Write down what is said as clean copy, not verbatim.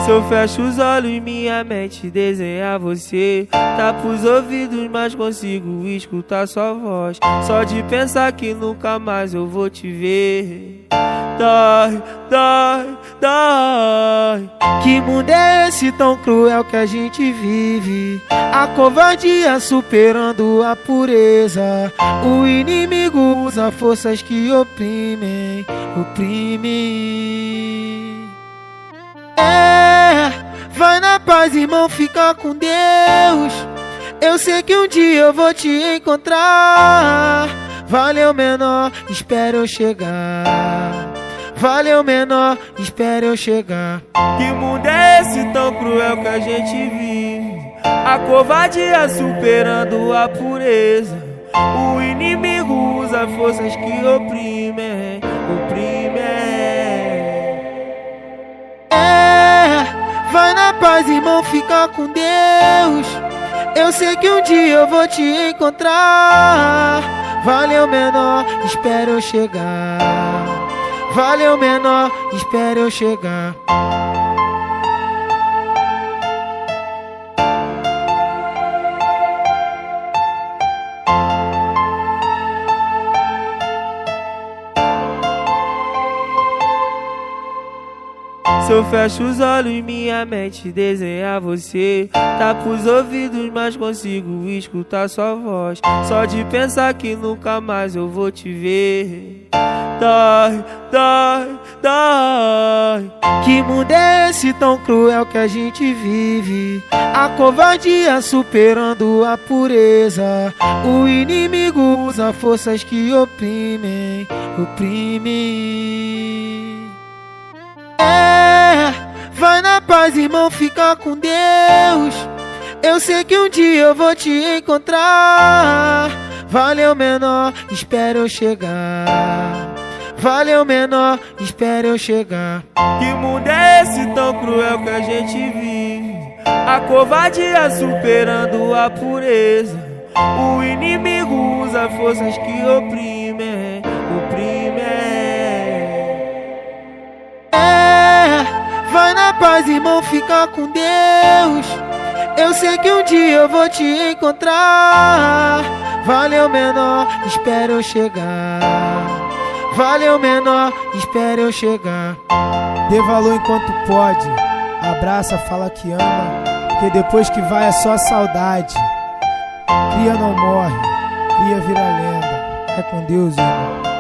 Se eu fecho os olhos, minha mente desenha você. Tapo os ouvidos, mas consigo escutar sua voz. Só de pensar que nunca mais eu vou te ver. Dói, dói, dói. Que mundo é esse tão cruel que a gente vive? A covardia superando a pureza. O inimigo usa forças que oprimem, oprimem. Vai na paz, irmão, fica com Deus. Eu sei que um dia eu vou te encontrar. Valeu, menor, espera eu chegar. Valeu, menor, espera eu chegar. Que mundo é esse tão cruel que a gente vive? A covardia superando a pureza. O inimigo usa forças que oprimem, oprimem. Vai na paz, irmão, fica com Deus. Eu sei que um dia eu vou te encontrar. Valeu, menor, espera eu chegar. Valeu, menor, espera eu chegar. Se eu fecho os olhos, minha mente desenha você. Tapo os ouvidos, mas consigo escutar sua voz. Só de pensar que nunca mais eu vou te ver. Dói, dói, dói. Que mundo é esse tão cruel que a gente vive? A covardia superando a pureza. O inimigo usa forças que oprimem, oprimem. Vai na paz, irmão, fica com Deus. Eu sei que um dia eu vou te encontrar. Valeu, menor, espera eu chegar. Valeu, menor, espera eu chegar. Que mundo é esse tão cruel que a gente vive? A covardia superando a pureza. O inimigo usa forças que oprimem, oprimem. Vai na paz, irmão, fica com Deus. Eu sei que um dia eu vou te encontrar. Valeu, menor, espera eu chegar. Valeu, menor, espera eu chegar. Dê valor enquanto pode. Abraça, fala que ama, porque depois que vai é só saudade. Cria não morre, cria vira lenda. É com Deus, irmão.